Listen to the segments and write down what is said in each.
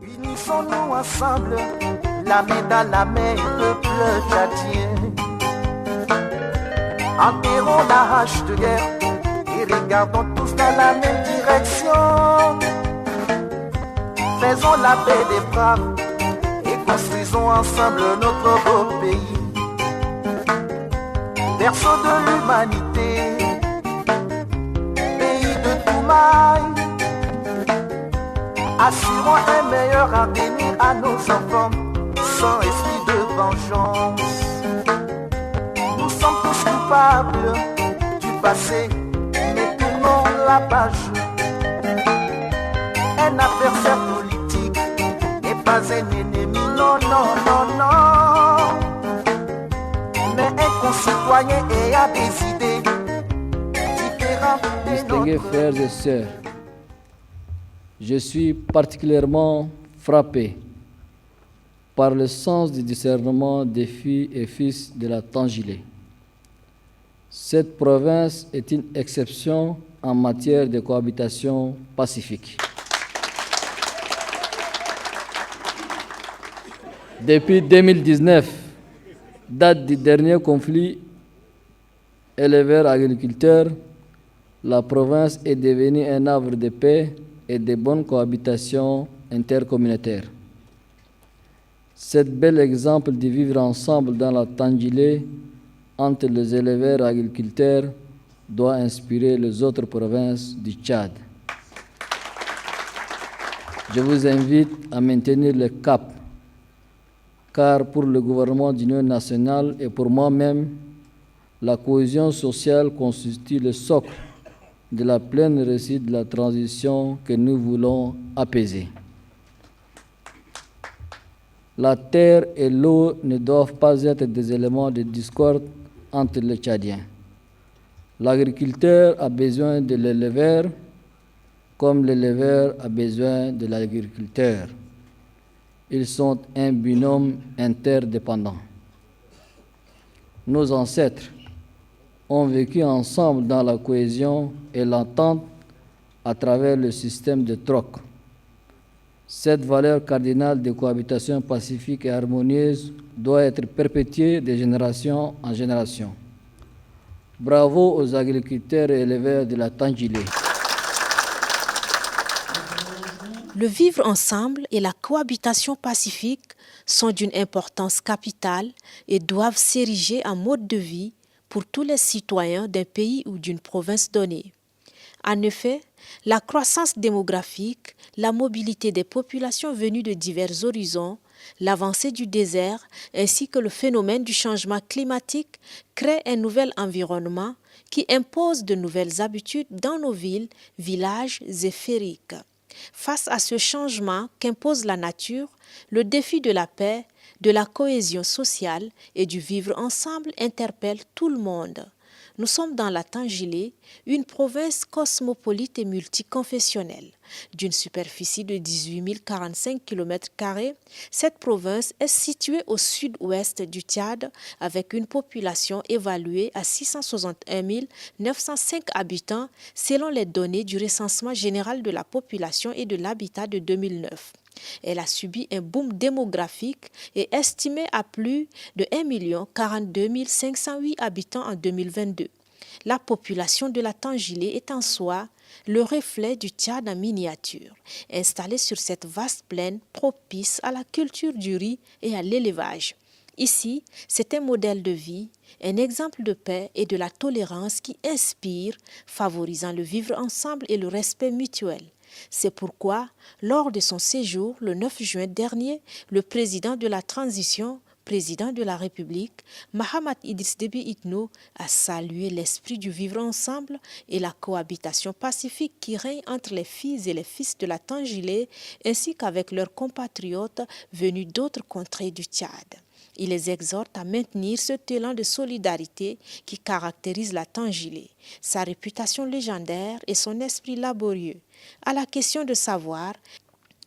Unissons-nous ensemble, la main dans la main, peuple tchadien. Enterrons la hache de guerre et regardons tous dans la même direction. Faisons la paix des braves et construisons ensemble notre beau pays. Berceau de l'humanité, pays de Toumaï. Assurons un meilleur avenir à nos enfants, sans esprit de vengeance. Nous sommes tous coupables du passé, mais tournons la page. Un adversaire politique n'est pas un ennemi, non, non, non, non. Mais un concitoyen ayant des idées différentes des Distingués nôtres. frères et sœurs, je suis particulièrement frappé par le sens du discernement des filles et fils de la Tangilé. Cette province est une exception en matière de cohabitation pacifique. Depuis 2019, date du dernier conflit éleveur-agriculteur, la province est devenue un havre de paix et de bonne cohabitation intercommunautaire. Cet bel exemple de vivre ensemble dans la Tangilé entre les éleveurs agriculteurs doit inspirer les autres provinces du Tchad. Je vous invite à maintenir le cap, car pour le gouvernement d'union nationale et pour moi-même, la cohésion sociale constitue le socle de la pleine réussite de la transition que nous voulons apaiser. La terre et l'eau ne doivent pas être des éléments de discorde entre les Tchadiens. L'agriculteur a besoin de l'éleveur comme l'éleveur a besoin de l'agriculteur. Ils sont un binôme interdépendant. Nos ancêtres ont vécu ensemble dans la cohésion et l'entente à travers le système de troc. Cette valeur cardinale de cohabitation pacifique et harmonieuse doit être perpétuée de génération en génération. Bravo aux agriculteurs et éleveurs de la Tangilé. Le vivre ensemble et la cohabitation pacifique sont d'une importance capitale et doivent s'ériger en mode de vie pour tous les citoyens d'un pays ou d'une province donnée. En effet, la croissance démographique, la mobilité des populations venues de divers horizons, l'avancée du désert ainsi que le phénomène du changement climatique créent un nouvel environnement qui impose de nouvelles habitudes dans nos villes, villages et féeriques. Face à ce changement qu'impose la nature, le défi de la paix, de la cohésion sociale et du vivre ensemble interpelle tout le monde. Nous sommes dans la Tangilé, une province cosmopolite et multiconfessionnelle. D'une superficie de 18 045 km², cette province est située au sud-ouest du Tchad avec une population évaluée à 661 905 habitants selon les données du recensement général de la population et de l'habitat de 2009. Elle a subi un boom démographique et estimé à plus de 1 042 508 habitants en 2022. La population de la Tangilé est en soi le reflet du Tchad en miniature, installé sur cette vaste plaine propice à la culture du riz et à l'élevage. Ici, c'est un modèle de vie, un exemple de paix et de la tolérance qui inspire, favorisant le vivre ensemble et le respect mutuel. C'est pourquoi, lors de son séjour le 9 juin dernier, le président de la transition, président de la République, Mahamat Idriss Déby Itno, a salué l'esprit du vivre ensemble et la cohabitation pacifique qui règne entre les filles et les fils de la Tangilé ainsi qu'avec leurs compatriotes venus d'autres contrées du Tchad. Il les exhorte à maintenir ce talent de solidarité qui caractérise la Tangilé, sa réputation légendaire et son esprit laborieux. À la question de savoir,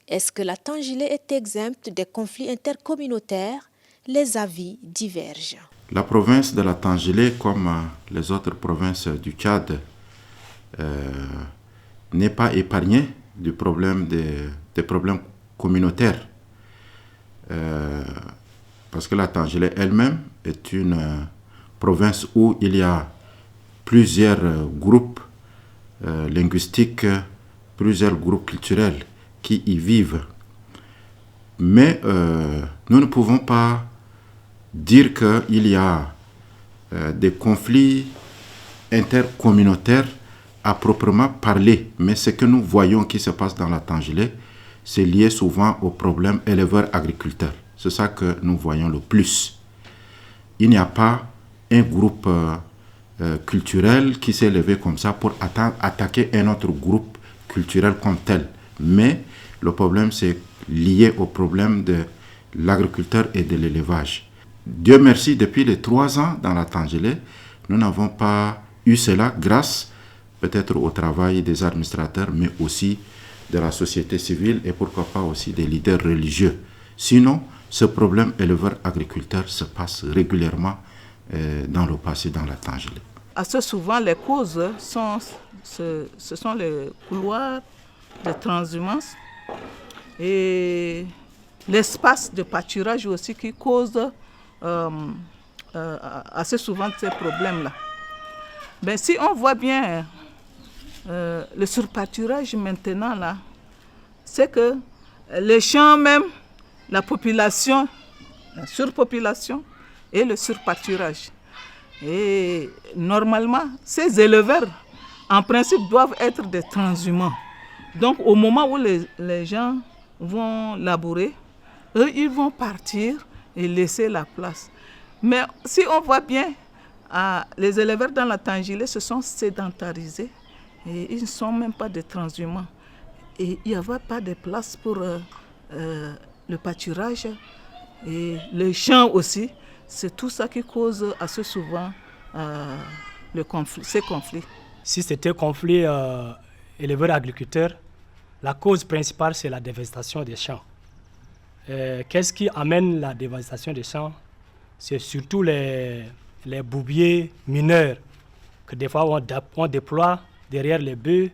est-ce que la Tangilé est exempte des conflits intercommunautaires? Les avis divergent. La province de la Tangilé, comme les autres provinces du Tchad, n'est pas épargnée des problèmes communautaire. Parce que la Tangélé elle-même est une province où il y a plusieurs groupes linguistiques, plusieurs groupes culturels qui y vivent. Mais nous ne pouvons pas dire qu'il y a des conflits intercommunautaires à proprement parler. Mais ce que nous voyons qui se passe dans la Tangélé, c'est lié souvent au problème éleveur-agriculteur. C'est ça que nous voyons le plus. Il n'y a pas un groupe culturel qui s'est levé comme ça pour attaquer un autre groupe culturel comme tel. Mais le problème, c'est lié au problème de l'agriculteur et de l'élevage. Dieu merci, depuis les 3 ans dans la Tangélé, nous n'avons pas eu cela grâce peut-être au travail des administrateurs, mais aussi de la société civile et pourquoi pas aussi des leaders religieux. Sinon, ce problème éleveur-agriculteur se passe régulièrement dans le passé dans la Tangélé. Assez souvent, les causes ce sont les couloirs de transhumance et l'espace de pâturage aussi qui cause assez souvent ces problèmes-là. Mais si on voit bien le surpâturage maintenant, là, c'est que les champs même, la population, la surpopulation et le surpâturage. Et normalement, ces éleveurs, en principe, doivent être des transhumants. Donc, au moment où les gens vont labourer, eux, ils vont partir et laisser la place. Mais si on voit bien, les éleveurs dans la Tangélé se sont sédentarisés et ils ne sont même pas des transhumants. Et il n'y avait pas de place pour le pâturage et les champs aussi. C'est tout ça qui cause assez souvent ces conflits. Si c'était conflit éleveur-agriculteur, la cause principale, c'est la dévastation des champs. Qu'est-ce qui amène la dévastation des champs? C'est surtout les bouviers mineurs que des fois on déploie derrière les bœufs,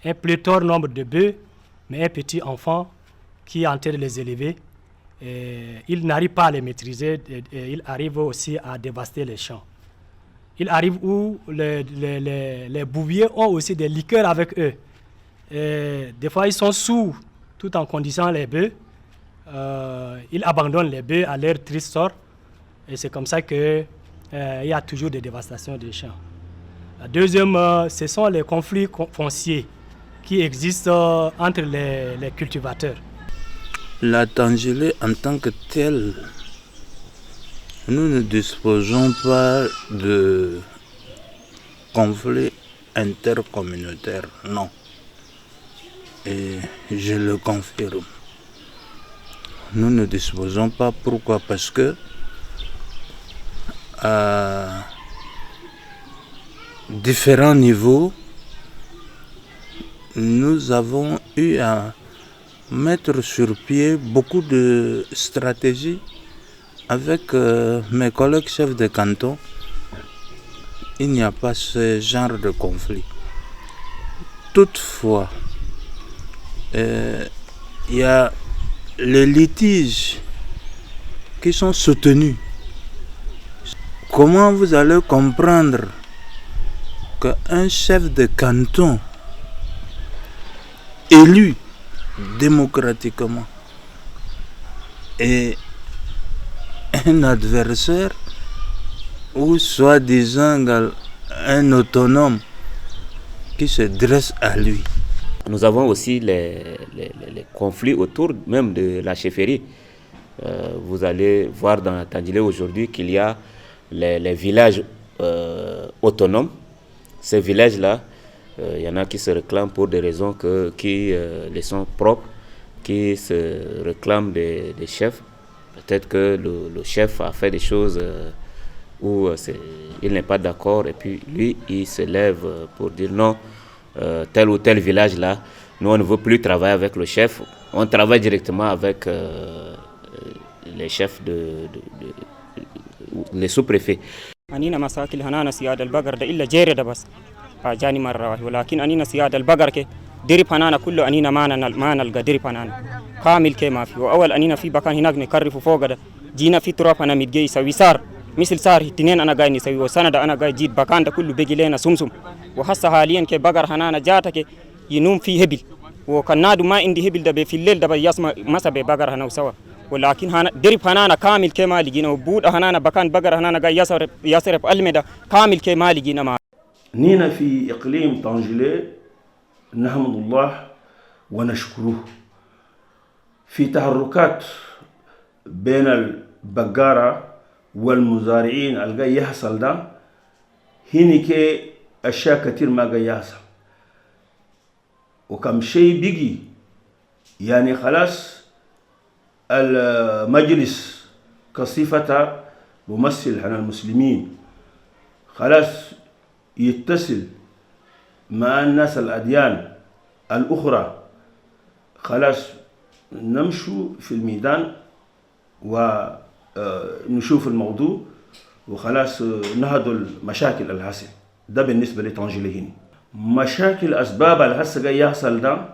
un pléthore nombre de bœufs, mais un petit enfant qui est en train de les élever. Il n'arrive pas à les maîtriser et il arrive aussi à dévaster les champs. Il arrive où les bouviers ont aussi des liqueurs avec eux. Des fois, ils sont sous tout en conditionant les bœufs. Ils abandonnent les bœufs à leur triste sort. Et c'est comme ça qu'il y a toujours des dévastations des champs. La deuxième, ce sont les conflits fonciers qui existent entre les cultivateurs. La Tangélé en tant que telle, nous ne disposons pas de conflits intercommunautaires, non. Et je le confirme. Nous ne disposons pas. Pourquoi? Parce que à différents niveaux, nous avons eu à mettre sur pied beaucoup de stratégies avec mes collègues chefs de canton. Il n'y a pas ce genre de conflit. Toutefois, il y a les litiges qui sont soutenus. Comment vous allez comprendre qu'un chef de canton élu démocratiquement et un adversaire ou soi-disant un autonome qui se dresse à lui? Nous avons aussi les conflits autour même de la chefferie. Vous allez voir dans la Tangélé aujourd'hui qu'il y a les villages autonomes. Ces villages-là, il y en a qui se réclament pour des raisons qui les sont propres, qui se réclament des chefs. Peut-être que le chef a fait des choses où il n'est pas d'accord et puis lui, il se lève pour dire non, tel ou tel village-là, nous on ne veut plus travailler avec le chef, on travaille directement avec les chefs les sous-préfets. أنينا مساكل هنانا سيادة البقر ده إلا جيرة ده بس جاني مرة واحدة ولكن أنينا سيادة البقر كي درب هنانا كله أنينا ما نلقى درب هنانا كامل كما في وأول أنينا في بكان هناك نكرف فوق ده جينا في تراب أنا متجي سوي صار مثل صار اثنين أنا جاي نسوي وسنة ده أنا جاي جيت بكان ده كله بيجي لنا سمسم وحس حاليا كبقر هنا جاتك ينوم في هبل وكان نادو ما عندي هبل ده في الليل ده بيسمع مسا ببقر هنا وسوا ولكن هنا درب هنا كامل كما لقينا وبود هنا بكان بقر هنا جاي يصرف المدا كامل كما لقينا ما نينا في إقليم طنجلة نحمد الله ونشكره في تحركات بين البقارة والمزارعين الجاي يحصل ده هنيك أشياء كتير ما جاي يحصل وكم شيء بيجي يعني خلاص المجلس كصفة ممثل عن المسلمين خلاص يتصل مع الناس الأديان الأخرى خلاص نمشوا في الميدان ونشوف الموضوع وخلاص نهضوا المشاكل الحاصلة ده بالنسبة لطنجلة. مشاكل أسباب الهسه جاي يحصل ده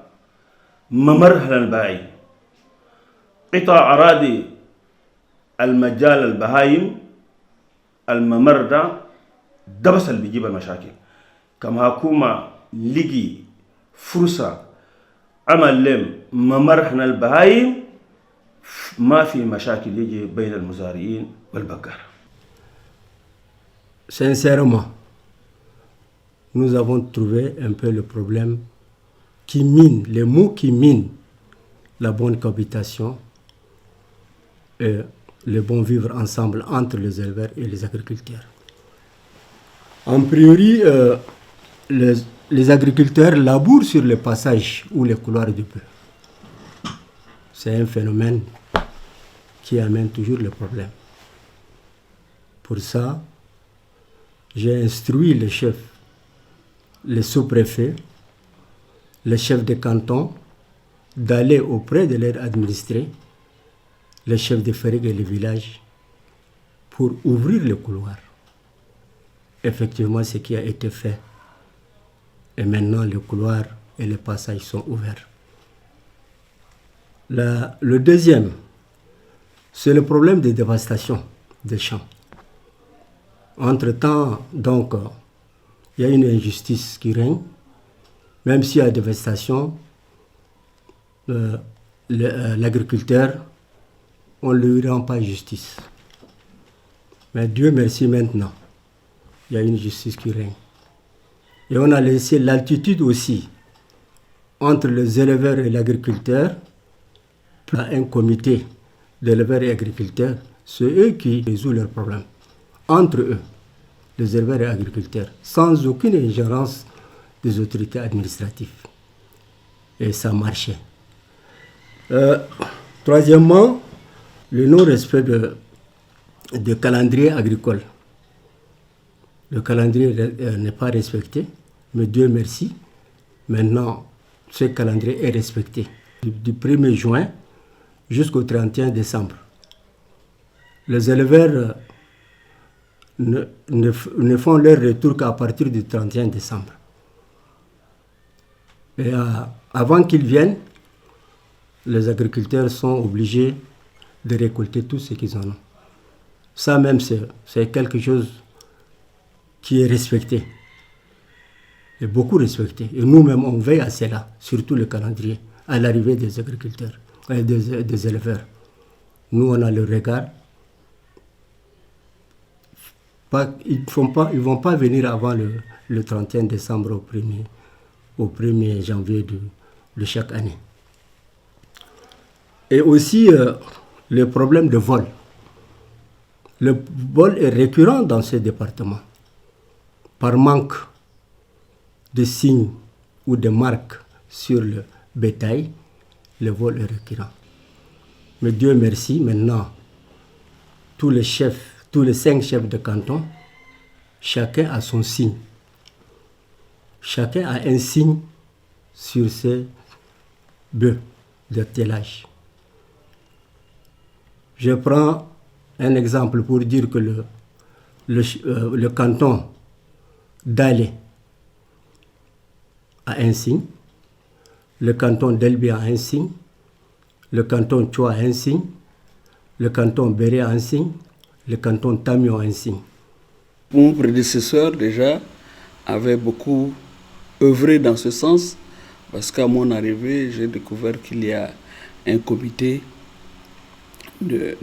ممرحل الباعي قطع أراضي المجال البهايم الممر ده بس اللي بيجيب المشاكل. كما حكومة لقي فرصة عمل لهم ممرحنا البهايم ما في مشاكل يجي بين المزارعين والبقرة. Sincèrement, nous avons trouvé un peu le problème qui mine, les mots qui minent la bonne cohabitation et le bon vivre ensemble entre les éleveurs et les agriculteurs. En priori, les agriculteurs labourent sur les passages ou les couloirs du bœuf. C'est un phénomène qui amène toujours le problème. Pour ça, j'ai instruit les chefs, les sous-préfets, les chefs de canton d'aller auprès de leurs administrés, les chefs de ferry et les villages, pour ouvrir le couloir. Effectivement, ce qui a été fait. Et maintenant, le couloir et les passages sont ouverts. Le deuxième, c'est le problème de dévastation des champs. Entre-temps, donc, il y a une injustice qui règne. Même s'il y a dévastation, l'agriculteur, on ne lui rend pas justice. Mais Dieu merci maintenant, il y a une justice qui règne. Et on a laissé l'altitude aussi entre les éleveurs et l'agriculteur. Il y a un comité d'éleveurs et agriculteurs, c'est eux qui résolvent leurs problèmes. Entre eux, les éleveurs et agriculteurs, sans aucune ingérence des autorités administratives. Et ça marchait. Troisièmement, le non-respect de calendrier agricole. Le calendrier n'est pas respecté, mais Dieu merci, maintenant ce calendrier est respecté. Du 1er juin jusqu'au 31 décembre. Les éleveurs ne font leur retour qu'à partir du 31 décembre. Et avant qu'ils viennent, les agriculteurs sont obligés de récolter tout ce qu'ils en ont. Ça même, c'est quelque chose qui est respecté. Et beaucoup respecté. Et nous-mêmes, on veille à cela, surtout le calendrier, à l'arrivée des agriculteurs, des éleveurs. Nous, on a le regard. Ils ne vont pas venir avant le 31 décembre au 1er janvier de chaque année. Et aussi le problème de vol. Le vol est récurrent dans ce département. Par manque de signes ou de marques sur le bétail, le vol est récurrent. Mais Dieu merci, maintenant, tous les 5 chefs de canton, chacun a son signe. Chacun a un signe sur ses bœufs de tel âge. Je prends un exemple pour dire que le canton d'Alé a un signe, le canton d'Elbi a un signe, le canton Choua a un signe, le canton Béré a un signe, le canton Tamio a un signe. Mon prédécesseur déjà avait beaucoup œuvré dans ce sens, parce qu'à mon arrivée, j'ai découvert qu'il y a un comité de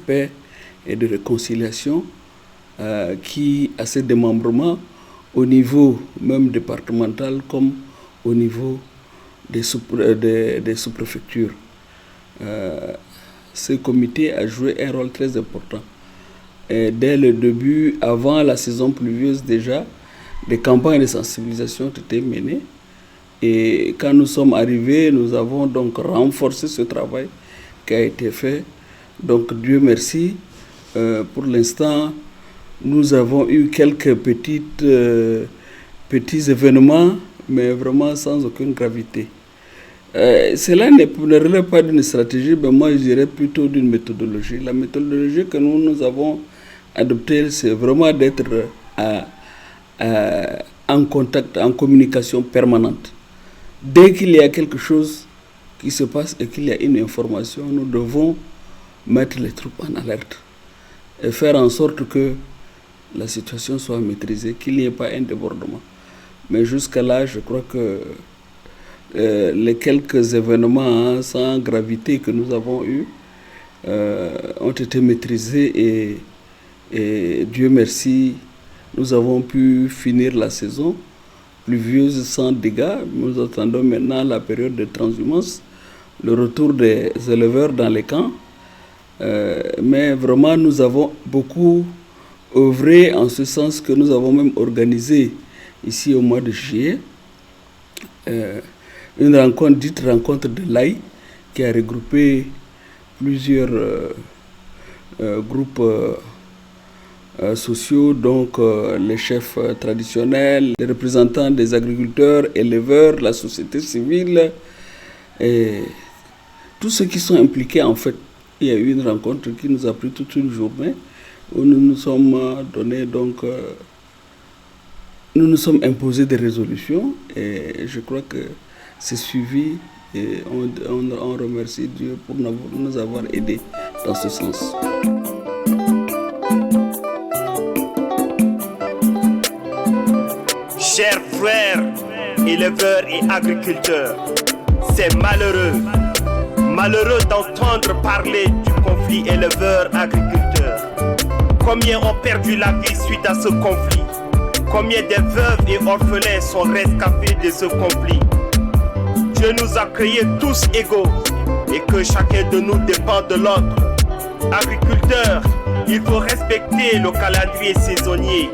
paix et de réconciliation qui a ses démembrements au niveau même départemental comme au niveau des sous-préfectures. Ce comité a joué un rôle très important. Et dès le début, avant la saison pluvieuse déjà, des campagnes de sensibilisation ont été menées. Et quand nous sommes arrivés, nous avons donc renforcé ce travail qui a été fait. Donc Dieu merci, pour l'instant, nous avons eu quelques petits événements, mais vraiment sans aucune gravité. Cela ne relève pas d'une stratégie, mais moi je dirais plutôt d'une méthodologie. La méthodologie que nous avons adoptée, c'est vraiment d'être en contact, en communication permanente. Dès qu'il y a quelque chose qui se passe et qu'il y a une information, nous devons mettre les troupes en alerte et faire en sorte que la situation soit maîtrisée, qu'il n'y ait pas un débordement. Mais jusqu'à là, je crois que les quelques événements sans gravité que nous avons eus ont été maîtrisés et Dieu merci, nous avons pu finir la saison pluvieuse sans dégâts. Nous attendons maintenant la période de transhumance, le retour des éleveurs dans les camps. Mais vraiment, nous avons beaucoup œuvré en ce sens que nous avons même organisé ici au mois de juillet une rencontre dite rencontre de l'Aï qui a regroupé plusieurs groupes sociaux, donc les chefs traditionnels, les représentants des agriculteurs, éleveurs, la société civile et tous ceux qui sont impliqués en fait. Il y a eu une rencontre qui nous a pris toute une journée où nous nous sommes donné donc nous nous sommes imposés des résolutions et je crois que c'est suivi et on remercie Dieu pour nous avoir aidés dans ce sens. Chers frères, éleveurs et agriculteurs, c'est malheureux d'entendre parler du conflit éleveur-agriculteur. Combien ont perdu la vie suite à ce conflit? Combien de veuves et orphelins sont rescapés de ce conflit? Dieu nous a créés tous égaux et que chacun de nous dépend de l'autre. Agriculteurs, il faut respecter le calendrier saisonnier,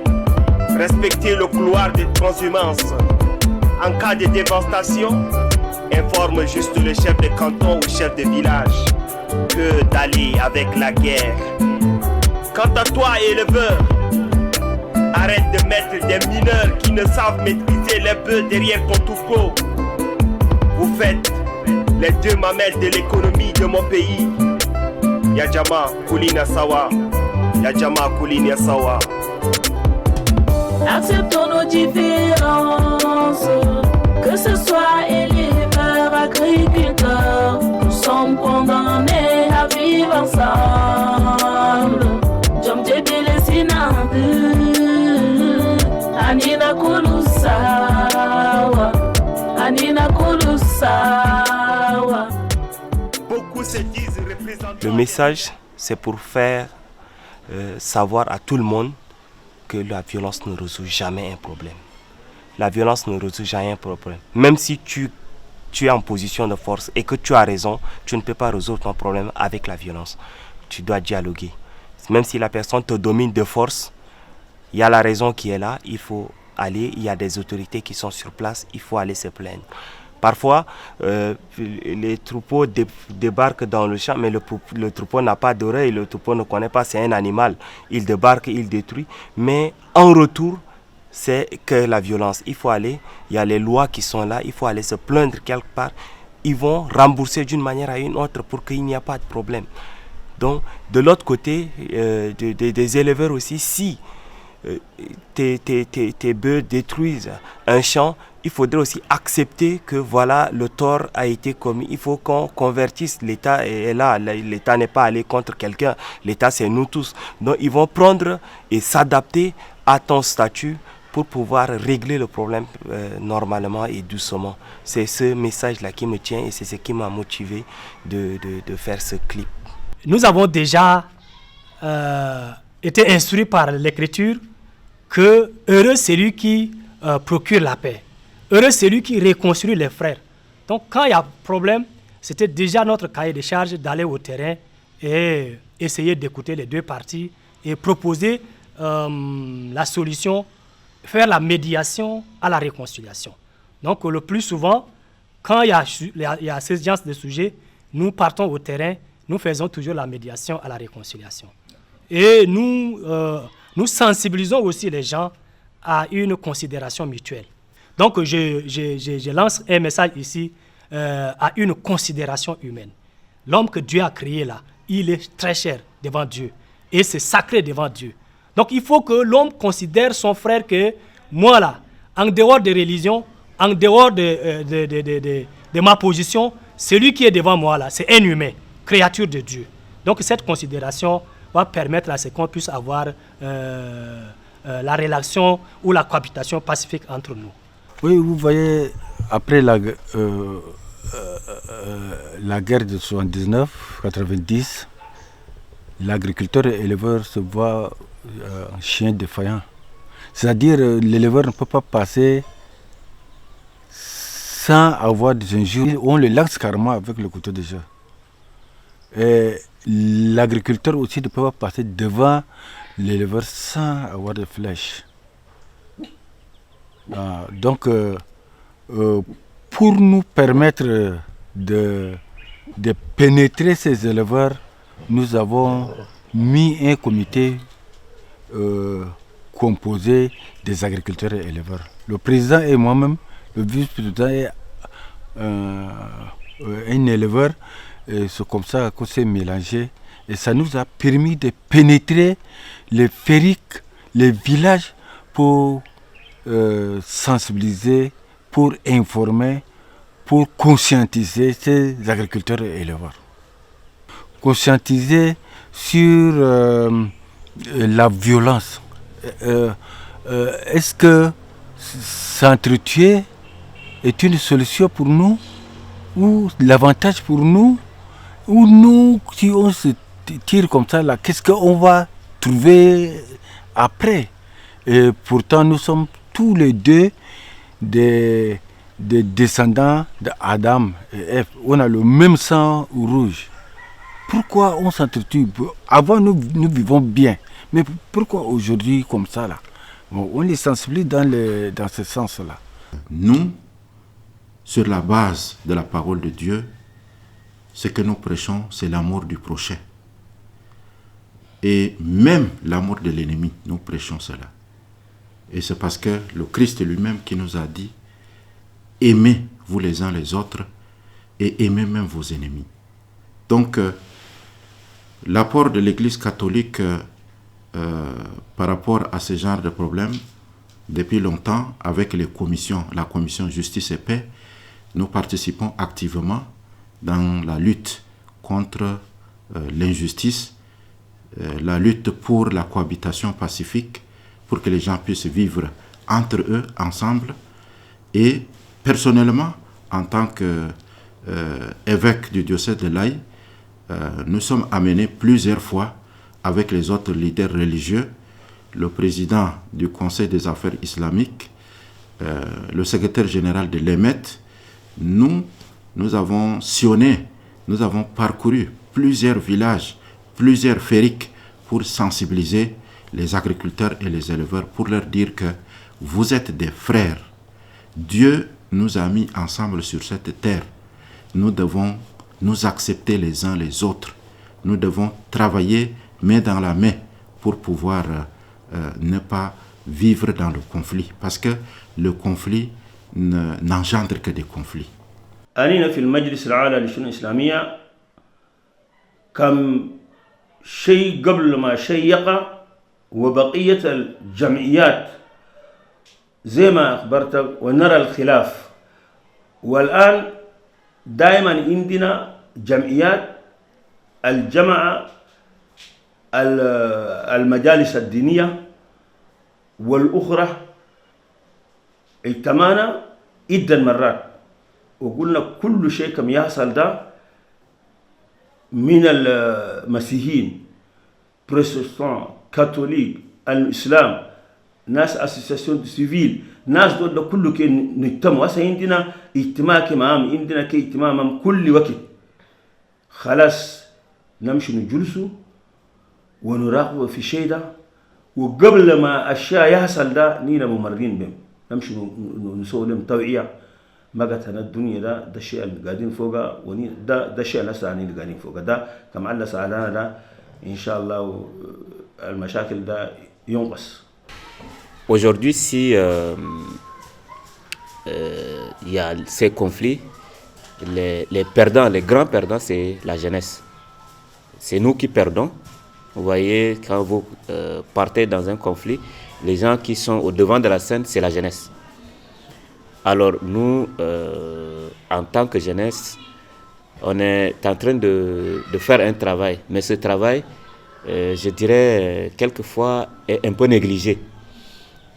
respecter le couloir de transhumance. En cas de dévastation, informe juste le chef de canton ou chef de village que d'aller avec la guerre. Quant à toi, éleveur, arrête de mettre des mineurs qui ne savent maîtriser les bœufs derrière ton troupeau. Vous faites les deux mamelles de l'économie de mon pays. Yajama Kulina Sawa, Yajama Kulina Sawa. Acceptons nos différences, que ce soit éleveurs, agriculteurs, nous sommes condamnés à vivre ensemble. Anina Kulusawa, Anina Kulusawa. Beaucoup se disent représentants. Le message, c'est pour faire savoir à tout le monde que la violence ne résout jamais un problème. La violence ne résout jamais un problème. Même si tu es en position de force et que tu as raison, tu ne peux pas résoudre ton problème avec la violence. Tu dois dialoguer. Même si la personne te domine de force, il y a la raison qui est là, il faut aller, il y a des autorités qui sont sur place, il faut aller se plaindre. Parfois, les troupeaux débarquent dans le champ, mais le troupeau n'a pas d'oreille, le troupeau ne connaît pas, c'est un animal. Il débarque, il détruit, mais en retour, c'est que la violence. Il faut aller, il y a les lois qui sont là, il faut aller se plaindre quelque part. Ils vont rembourser d'une manière à une autre pour qu'il n'y ait pas de problème. Donc, de l'autre côté, des éleveurs aussi, si tes bœufs détruisent un champ, il faudrait aussi accepter que voilà, le tort a été commis. Il faut qu'on convertisse. L'État est là. L'État n'est pas allé contre quelqu'un. L'État, c'est nous tous. Donc, ils vont prendre et s'adapter à ton statut pour pouvoir régler le problème normalement et doucement. C'est ce message-là qui me tient et c'est ce qui m'a motivé de faire ce clip. Nous avons déjà été instruits par l'Écriture que heureux c'est lui qui procure la paix. Heureux c'est lui qui réconcilie les frères. Donc quand il y a problème, c'était déjà notre cahier de charge d'aller au terrain et essayer d'écouter les deux parties et proposer la solution, faire la médiation à la réconciliation. Donc le plus souvent, quand il y a ce genre de sujet, nous partons au terrain, nous faisons toujours la médiation à la réconciliation. Et nous sensibilisons aussi les gens à une considération mutuelle. Donc je lance un message ici à une considération humaine. L'homme que Dieu a créé là, il est très cher devant Dieu et c'est sacré devant Dieu. Donc il faut que l'homme considère son frère que moi là, en dehors de religion, en dehors de ma position, celui qui est devant moi là, c'est un humain, créature de Dieu. Donc cette considération va permettre à ce qu'on puisse avoir la relation ou la cohabitation pacifique entre nous. Oui, vous voyez, après la guerre de 79-90, l'agriculteur et l'éleveur se voient en chien défaillant. C'est-à-dire l'éleveur ne peut pas passer sans avoir des injures. On le lance carrément avec le couteau de jeu. Et l'agriculteur aussi ne peut pas passer devant l'éleveur sans avoir des flèches. Donc, pour nous permettre de pénétrer ces éleveurs, nous avons mis un comité composé des agriculteurs et éleveurs. Le président et moi-même, le vice-président est un éleveur. Et c'est comme ça qu'on s'est mélangé. Et ça nous a permis de pénétrer les fériques, les villages pour sensibiliser, pour informer, pour conscientiser ces agriculteurs et éleveurs. Conscientiser sur la violence. Est-ce que s'entretuer est une solution pour nous ou l'avantage pour nous? Ou nous, si on se tire comme ça, là, qu'est-ce qu'on va trouver après? Et pourtant, nous sommes tous les deux des descendants d'Adam et Ève. On a le même sang rouge. Pourquoi on s'entretue? Avant, nous vivons bien. Mais pourquoi aujourd'hui, comme ça, là? Bon, on est sensibilisé dans ce sens-là. Nous, sur la base de la parole de Dieu, ce que nous prêchons, c'est l'amour du prochain. Et même l'amour de l'ennemi, nous prêchons cela. Et c'est parce que le Christ lui-même qui nous a dit, aimez vous les uns les autres et aimez même vos ennemis. Donc, l'apport de l'Église catholique par rapport à ce genre de problème, depuis longtemps, avec la commission Justice et Paix, nous participons activement dans la lutte contre l'injustice, la lutte pour la cohabitation pacifique, pour que les gens puissent vivre entre eux, ensemble. Et personnellement, en tant qu'évêque du diocèse de l'Aï, nous sommes amenés plusieurs fois avec les autres leaders religieux, le président du Conseil des affaires islamiques, le secrétaire général de l'EMET. Nous avons sillonné, nous avons parcouru plusieurs villages, plusieurs fériques pour sensibiliser les agriculteurs et les éleveurs, pour leur dire que vous êtes des frères. Dieu nous a mis ensemble sur cette terre. Nous devons nous accepter les uns les autres. Nous devons travailler main dans la main pour pouvoir ne pas vivre dans le conflit. Parce que le conflit n'engendre que des conflits. أنينا في المجلس الأعلى للشؤون الإسلامية كم شيء قبل ما شيء يقع وبقية الجمعيات زي ما أخبرتك ونرى الخلاف. والآن دائما عندنا جمعيات الجماعة المجالس الدينية والأخرى اجتمعنا عدة مرات وقلنا كل شيء كم يحصل ده من المسيحيين بروتستان كاثوليك الإسلام ناس أسوسياسيون سيفيل ناس دول كله كي نجتمع. هسه عندنا اجتماع كمام عندنا كي اجتماع كل وقت خلاص نمشي نجلسوا ونراقب في شيء ده وقبل ما أشياء يحصل ده نينا ممرين بهم نمشي نسوي لهم توعية ما قتنا الدنيا ده الشيء اللي قاعدين فوقه وني ده الشيء اللي لسه اللي قاعدين فوقه ده كم على سعدنا ده إن شاء الله المشاكل ده ينقص. Aujourd'hui, si y a ces conflits, les perdants, les grands perdants, c'est la jeunesse. C'est nous qui perdons. Vous voyez, quand vous partez dans un conflit, les gens qui sont au devant de la scène, c'est la jeunesse. Alors nous, en tant que jeunesse, on est en train de faire un travail. Mais ce travail, je dirais, quelquefois, est un peu négligé.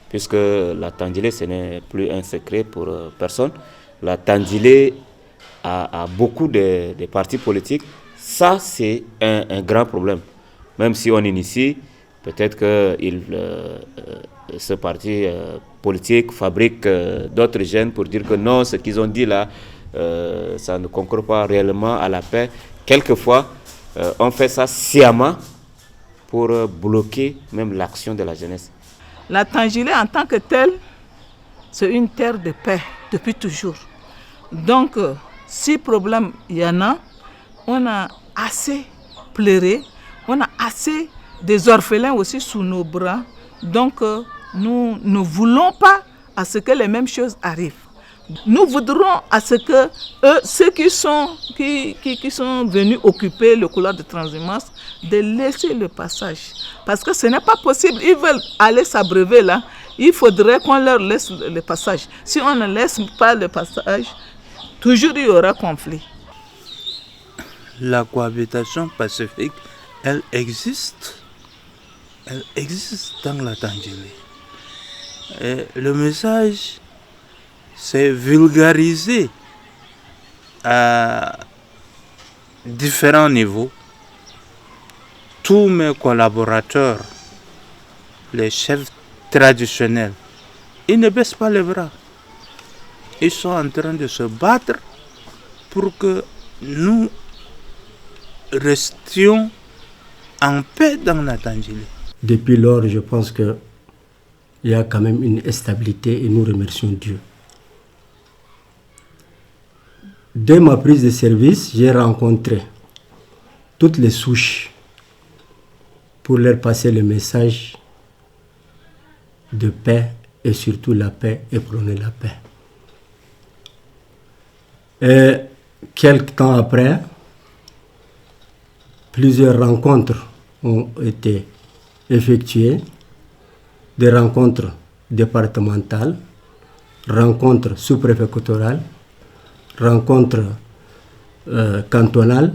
Puisque la Tandjilé, ce n'est plus un secret pour personne. La Tandjilé a beaucoup de partis politiques. Ça, c'est un grand problème. Même si on initie, peut-être que ce parti politique fabrique d'autres jeunes pour dire que non, ce qu'ils ont dit là, ça ne concourt pas réellement à la paix. Quelquefois, on fait ça sciemment pour bloquer même l'action de la jeunesse. La Tandjilé en tant que telle, c'est une terre de paix depuis toujours. Donc, si problème il y en a, on a assez pleuré, on a assez des orphelins aussi sous nos bras. Donc, nous ne voulons pas à ce que les mêmes choses arrivent. Nous voudrons à ce que ceux qui sont venus occuper le couloir de transhumance, de laisser le passage. Parce que ce n'est pas possible, ils veulent aller s'abreuver là, il faudrait qu'on leur laisse le passage. Si on ne laisse pas le passage, toujours il y aura conflit. La cohabitation pacifique, elle existe dans la Tandjilé. Et le message, c'est vulgarisé à différents niveaux. Tous mes collaborateurs, les chefs traditionnels, ils ne baissent pas les bras. Ils sont en train de se battre pour que nous restions en paix dans la Tandjilé. Depuis lors, je pense qu'il y a quand même une stabilité et nous remercions Dieu. Dès ma prise de service, j'ai rencontré toutes les souches pour leur passer le message de paix et surtout la paix et prôner la paix. Et quelque temps après, plusieurs rencontres ont été effectuées, des rencontres départementales, rencontres sous-préfectorales, rencontres cantonales,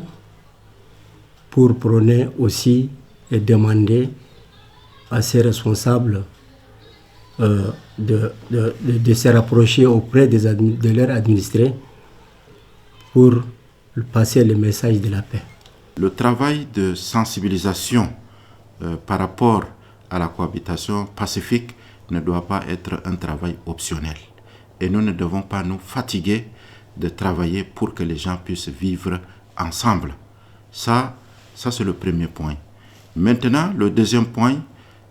pour prôner aussi et demander à ces responsables de se rapprocher auprès de leurs administrés pour passer le message de la paix. Le travail de sensibilisation par rapport à la cohabitation pacifique ne doit pas être un travail optionnel. Et nous ne devons pas nous fatiguer de travailler pour que les gens puissent vivre ensemble. Ça c'est le premier point. Maintenant, le deuxième point,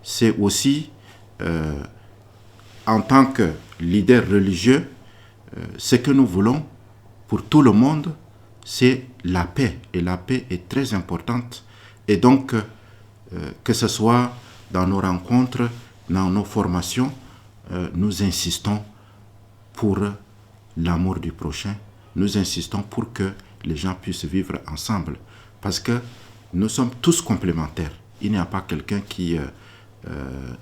c'est aussi, en tant que leader religieux, ce que nous voulons pour tout le monde, c'est la paix. Et la paix est très importante. Et donc, que ce soit dans nos rencontres, dans nos formations, nous insistons pour l'amour du prochain. Nous insistons pour que les gens puissent vivre ensemble. Parce que nous sommes tous complémentaires. Il n'y a pas quelqu'un qui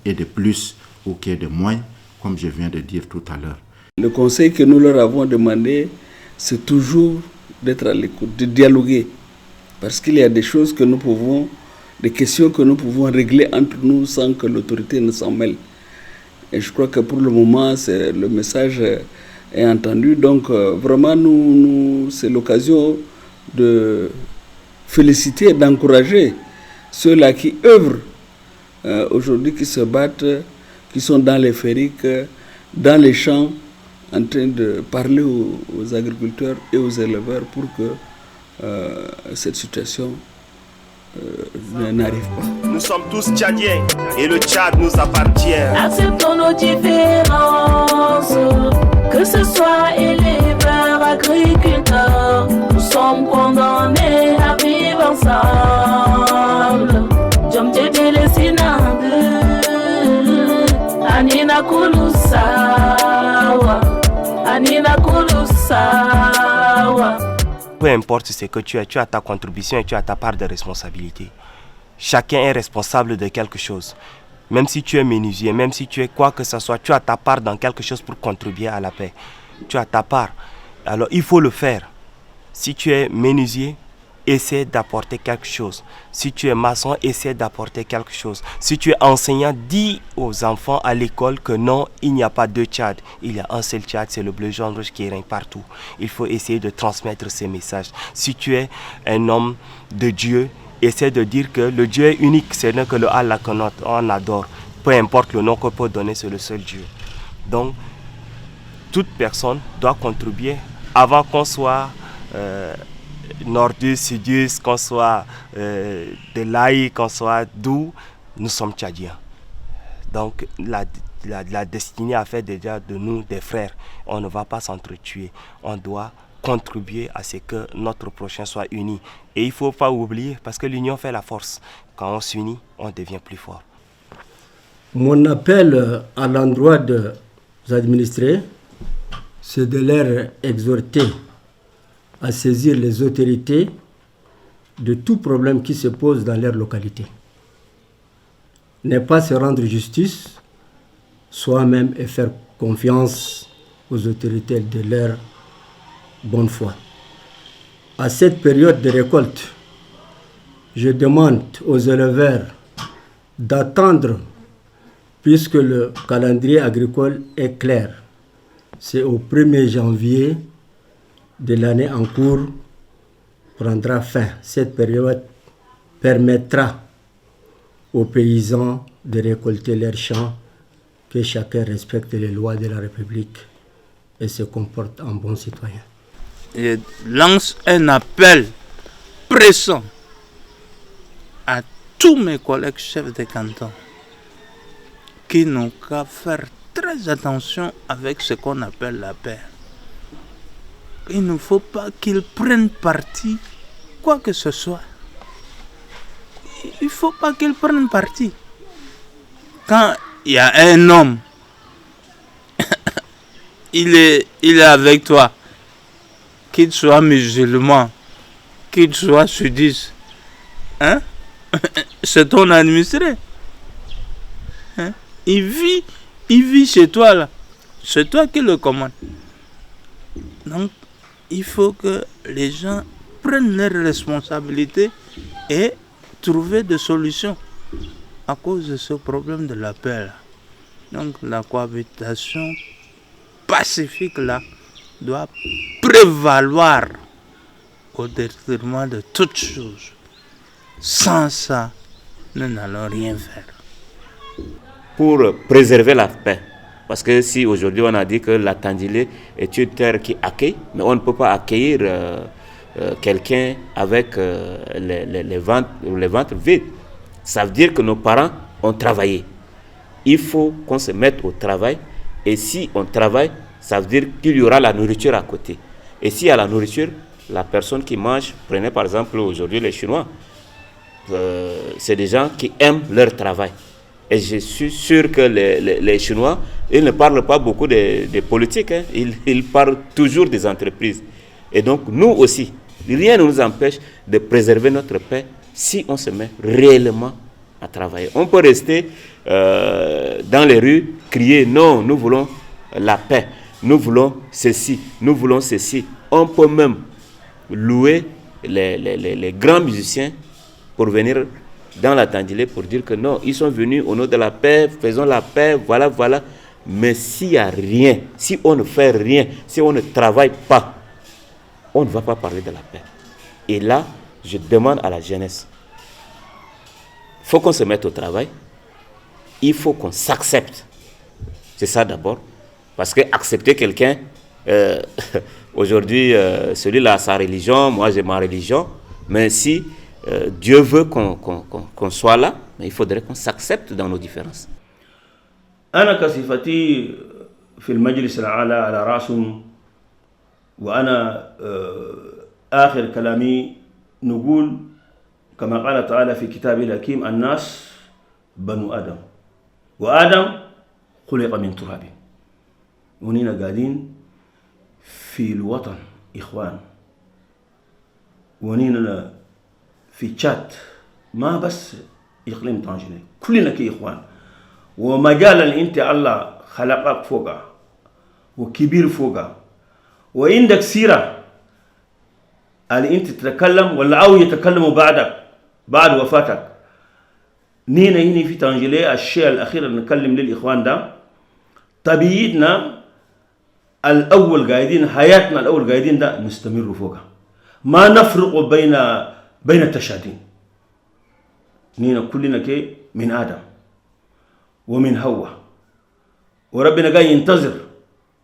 ait de plus ou qu'il y ait de moins, comme je viens de dire tout à l'heure. Le conseil que nous leur avons demandé, c'est toujours d'être à l'écoute, de dialoguer. Parce qu'il y a des choses que nous pouvons, des questions que nous pouvons régler entre nous sans que l'autorité ne s'en mêle. Et je crois que pour le moment, le message est entendu. Donc vraiment, c'est l'occasion de féliciter et d'encourager ceux-là qui œuvrent aujourd'hui, qui se battent, qui sont dans les ferriques, dans les champs, en train de parler aux agriculteurs et aux éleveurs pour que cette situation n'arrive pas. Nous sommes tous tchadiens et le Tchad nous appartient. Acceptons nos différences, que ce soit éleveurs, agriculteurs, nous sommes condamnés à vivre ensemble. Anina Kulusawa, Anina Kulusawa. Peu importe ce que tu as ta contribution et tu as ta part de responsabilité. Chacun est responsable de quelque chose. Même si tu es menuisier, même si tu es quoi que ce soit, tu as ta part dans quelque chose pour contribuer à la paix. Tu as ta part. Alors il faut le faire. Si tu es menuisier, essaie d'apporter quelque chose. Si tu es maçon, essaie d'apporter quelque chose. Si tu es enseignant, dis aux enfants à l'école que non, il n'y a pas deux Tchad. Il y a un seul Tchad, c'est le bleu, jaune, rouge qui règne partout. Il faut essayer de transmettre ces messages. Si tu es un homme de Dieu, essaie de dire que le Dieu est unique. C'est que le Allah qu'on adore. Peu importe le nom qu'on peut donner, c'est le seul Dieu. Donc, toute personne doit contribuer avant qu'on soit nordus, sudus, qu'on soit de l'Aïe, qu'on soit d'où, nous sommes tchadiens. Donc la destinée a fait déjà de nous des frères. On ne va pas s'entretuer. On doit contribuer à ce que notre prochain soit uni. Et il ne faut pas oublier, parce que l'union fait la force. Quand on s'unit, on devient plus fort. Mon appel à l'endroit des administrés, c'est de leur exhorter à saisir les autorités de tout problème qui se pose dans leur localité. Ne pas se rendre justice soi-même et faire confiance aux autorités de leur bonne foi. À cette période de récolte, je demande aux éleveurs d'attendre, puisque le calendrier agricole est clair. C'est au 1er janvier de l'année en cours prendra fin. Cette période permettra aux paysans de récolter leurs champs, que chacun respecte les lois de la République et se comporte en bon citoyen. Je lance un appel pressant à tous mes collègues chefs de canton qui n'ont qu'à faire très attention avec ce qu'on appelle la paix. Il ne faut pas qu'ils prennent parti, quoi que ce soit. Il ne faut pas qu'ils prennent parti. Quand il y a un homme, il est avec toi, qu'il soit musulman, qu'il soit sudiste, hein? C'est ton administré. Hein? Il vit chez toi là. C'est toi qui le commandes. Donc, il faut que les gens prennent leurs responsabilités et trouver des solutions à cause de ce problème de la paix là. Donc la cohabitation pacifique là doit prévaloir au détriment de toutes choses. Sans ça, nous n'allons rien faire. Pour préserver la paix, parce que si aujourd'hui on a dit que la Tandilé est une terre qui accueille, mais on ne peut pas accueillir quelqu'un avec les ventres vides. Ça veut dire que nos parents ont travaillé. Il faut qu'on se mette au travail. Et si on travaille, ça veut dire qu'il y aura la nourriture à côté. Et s'il y a la nourriture, la personne qui mange, prenez par exemple aujourd'hui les Chinois, c'est des gens qui aiment leur travail. Et je suis sûr que les Chinois, ils ne parlent pas beaucoup de politique, hein. Ils parlent toujours des entreprises. Et donc nous aussi, rien ne nous empêche de préserver notre paix si on se met réellement à travailler. On peut rester dans les rues crier non, nous voulons la paix, nous voulons ceci, nous voulons ceci. On peut même louer les grands musiciens pour venir dans la Tandjilé pour dire que non, ils sont venus au nom de la paix, faisons la paix, voilà, voilà. Mais s'il n'y a rien, si on ne fait rien, si on ne travaille pas, on ne va pas parler de la paix. Et là, je demande à la jeunesse, il faut qu'on se mette au travail, il faut qu'on s'accepte. C'est ça d'abord. Parce que accepter quelqu'un, aujourd'hui, celui-là a sa religion, moi j'ai ma religion, mais si Dieu veut qu'on soit là, il faudrait qu'on s'accepte dans nos différences. أنا كصفتي في المجلس الأعلى على رأس وأنا آخر كلامي نقول كما قال تعالى في كتابه الحكيم الناس بنو آدم وآدم خلق من تراب ونينا قاعدين في الوطن إخوان ونينا في تشات ما بس إقليم طنجة كلنا كإخوان ومجال انت الله خلقك فوقها وكبير فوقها وعندك سيره اللي انت تتكلم ولا او يتكلموا بعدك بعد وفاتك. نينا هنا في طنجة الشيء الاخير اللي نكلم للاخوان ده طبيعتنا الاول قاعدين حياتنا الاول قاعدين ده نستمر فوقها ما نفرق بين التشادين. نينا كلنا كي من ادم ومن هو وربنا قال ينتظر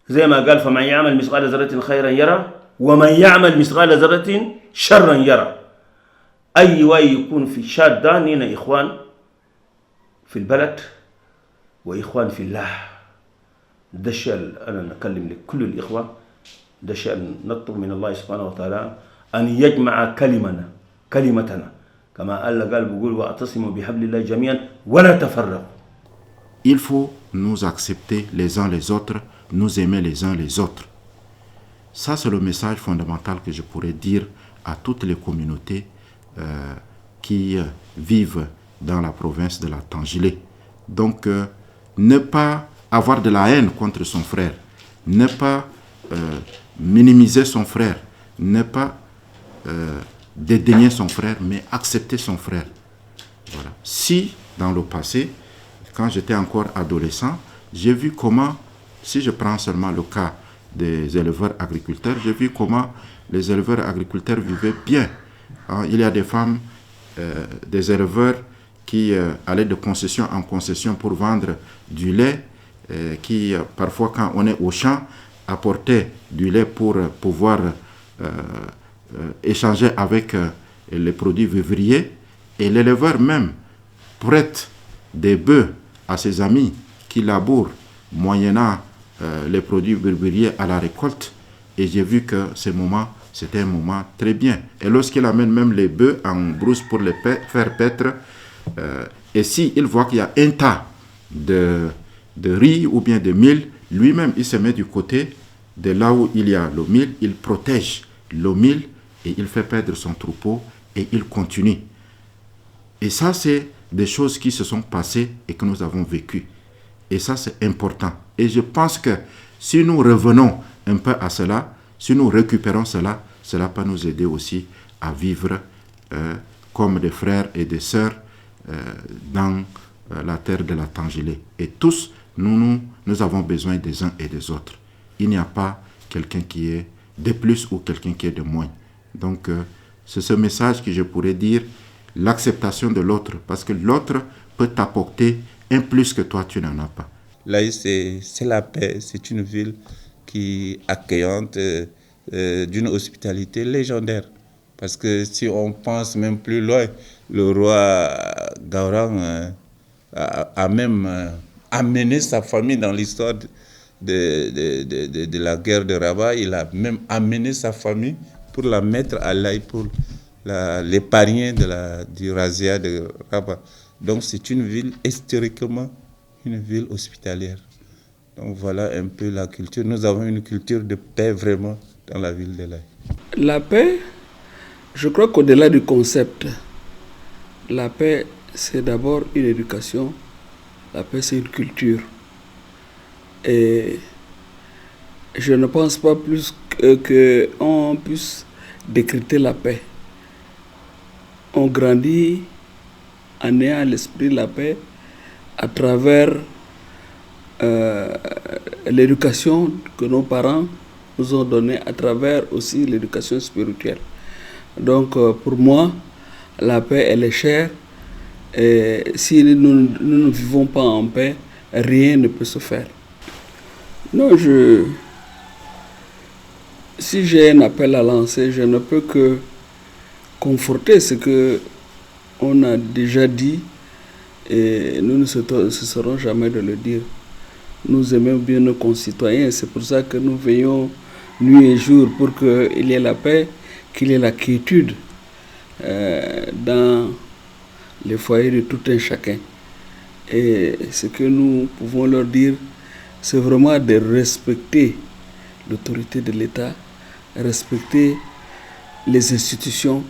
زي ما قال فمن يعمل مثقال ذرة خيرا يرى ومن يعمل مثقال ذرة شرا يرى. أي واي يكون في شاد دانينا إخوان في البلد وإخوان في الله. ده الشيء أنا نكلم لكل الإخوة، ده الشيء نطلب من الله سبحانه وتعالى أن يجمع كلمتنا كما قال بيقول واعتصموا بحبل الله جميعا ولا تفرقوا. Il faut nous accepter les uns les autres, nous aimer les uns les autres. Ça, c'est le message fondamental que je pourrais dire à toutes les communautés qui vivent dans la province de la Tangilé. Donc, ne pas avoir de la haine contre son frère, ne pas minimiser son frère, ne pas dédaigner son frère, mais accepter son frère. Voilà. Si, dans le passé, quand j'étais encore adolescent, j'ai vu comment, si je prends seulement le cas des éleveurs agriculteurs, j'ai vu comment les éleveurs agriculteurs vivaient bien. Il y a des femmes, des éleveurs qui allaient de concession en concession pour vendre du lait, qui parfois quand on est au champ, apportaient du lait pour pouvoir échanger avec les produits vivriers, et l'éleveur même prête des bœufs à ses amis qui labourent moyennant les produits vivriers à la récolte. Et j'ai vu que ce moment, c'était un moment très bien. Et lorsqu'il amène même les bœufs en brousse pour les faire paître, et s'il voit qu'il y a un tas de riz ou bien de mil, lui-même il se met du côté de là où il y a le mil, il protège le mil et il fait perdre son troupeau et il continue. Et ça, c'est des choses qui se sont passées et que nous avons vécues. Et ça, c'est important. Et je pense que si nous revenons un peu à cela, si nous récupérons cela, cela peut nous aider aussi à vivre comme des frères et des sœurs dans la terre de la Tangilé. Et tous, nous avons besoin des uns et des autres. Il n'y a pas quelqu'un qui est de plus ou quelqu'un qui est de moins. Donc, c'est ce message que je pourrais dire, l'acceptation de l'autre, parce que l'autre peut t'apporter un plus que toi, tu n'en as pas. Là, c'est la paix, c'est une ville qui est accueillante, d'une hospitalité légendaire. Parce que si on pense même plus loin, le roi Gaurang a même amené sa famille dans l'histoire de la guerre de Rabat. Il a même amené sa famille pour la mettre à l'ail, pour l'épargner du razzia de Rabat. Donc c'est une ville historiquement une ville hospitalière. Donc voilà un peu la culture. Nous avons une culture de paix vraiment dans la ville de l'Aï. La paix, je crois qu'au-delà du concept, la paix, c'est d'abord une éducation La paix, c'est une culture. Et je ne pense pas plus qu'on puisse décréter la paix. On grandit en ayant à l'esprit la paix à travers l'éducation que nos parents nous ont donnée, à travers aussi l'éducation spirituelle. Donc pour moi, la paix, elle est chère. Et si nous ne vivons pas en paix, rien ne peut se faire. Non, si j'ai un appel à lancer, je ne peux que conforter ce que on a déjà dit et nous ne cesserons jamais de le dire. Nous aimons bien nos concitoyens, c'est pour ça que nous veillons nuit et jour pour qu'il y ait la paix, qu'il y ait la quiétude dans les foyers de tout un chacun. Et ce que nous pouvons leur dire, c'est vraiment de respecter l'autorité de l'État, respecter les institutions,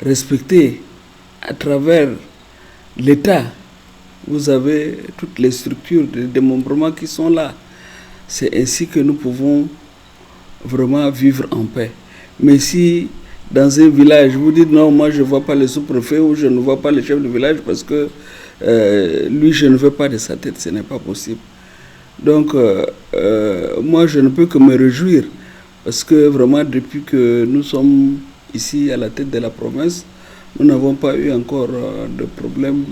respecter à travers l'État. Vous avez toutes les structures de démembrement qui sont là. C'est ainsi que nous pouvons vraiment vivre en paix. Mais si dans un village, vous dites non, moi je ne vois pas le sous-préfet ou je ne vois pas le chef de village parce que lui je ne veux pas de sa tête, ce n'est pas possible. Donc moi je ne peux que me réjouir parce que vraiment depuis que nous sommes ici à la tête de la province, nous n'avons pas eu encore de problème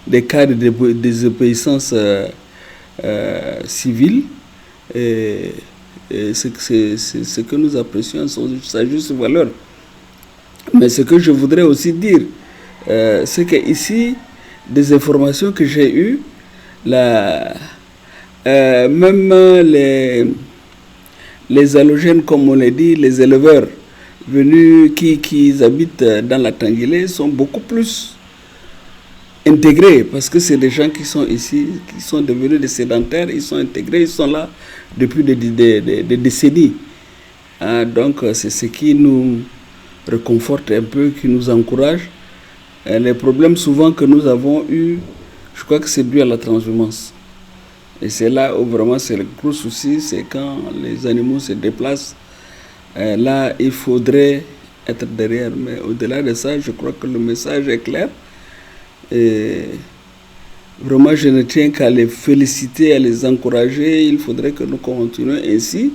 des cas de désobéissance civile. Et c'est ce que nous apprécions sa juste valeur. Mais ce que je voudrais aussi dire, c'est qu'ici, des informations que j'ai eues, même les allogènes, comme on l'a dit, les éleveurs venus qui habitent dans la Tangélé sont beaucoup plus intégrés parce que c'est des gens qui sont ici, qui sont devenus des sédentaires, ils sont intégrés, ils sont là depuis des décennies. Donc c'est ce qui nous réconforte un peu, qui nous encourage. Les problèmes souvent que nous avons eus, je crois que c'est dû à la transhumance. Et c'est là où vraiment c'est le gros souci, c'est quand les animaux se déplacent. Là, il faudrait être derrière. Mais au-delà de ça, je crois que le message est clair. Et vraiment, je ne tiens qu'à les féliciter, à les encourager. Il faudrait que nous continuions ainsi.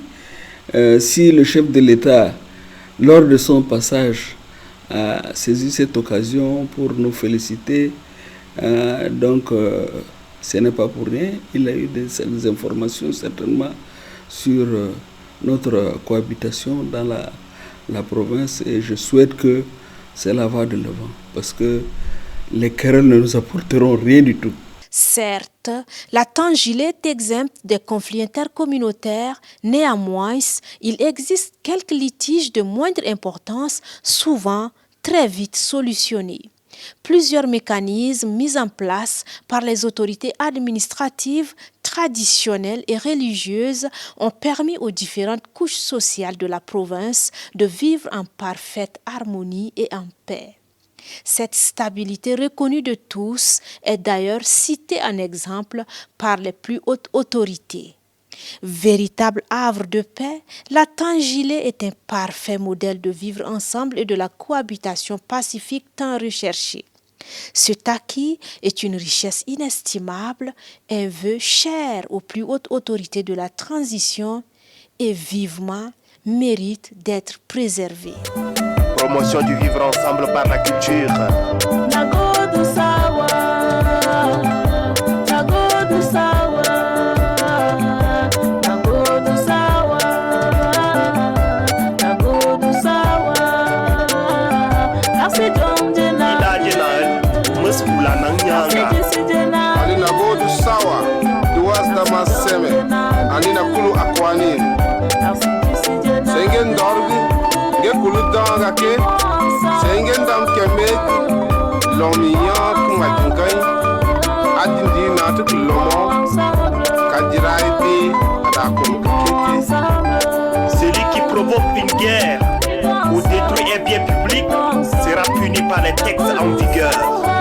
Si le chef de l'État, lors de son passage, a saisi cette occasion pour nous féliciter, donc ce n'est pas pour rien. Il a eu des informations certainement sur notre cohabitation dans la province et je souhaite que cela va de l'avant parce que les querelles ne nous apporteront rien du tout. Certes, la Tangélé est exempte des conflits intercommunautaires. Néanmoins, il existe quelques litiges de moindre importance, souvent très vite solutionnés. Plusieurs mécanismes mis en place par les autorités administratives, traditionnelles et religieuses ont permis aux différentes couches sociales de la province de vivre en parfaite harmonie et en paix. Cette stabilité reconnue de tous est d'ailleurs citée en exemple par les plus hautes autorités. Véritable havre de paix, la Tangélé est un parfait modèle de vivre ensemble et de la cohabitation pacifique tant recherchée. Cet acquis est une richesse inestimable, un vœu cher aux plus hautes autorités de la transition et vivement mérite d'être préservé. Promotion du vivre ensemble par la culture. Alina godu sawa, duwasda maseme, alina kulu akwani. Sengen dorgi, ge kulu danga ke, sengen dam keme, lomiya kumatinkai, adindi natuk lomo, kadiraiti, adakun kiki. Celui qui provoque une guerre ou détruit un bien public sera puni par les textes en vigueur.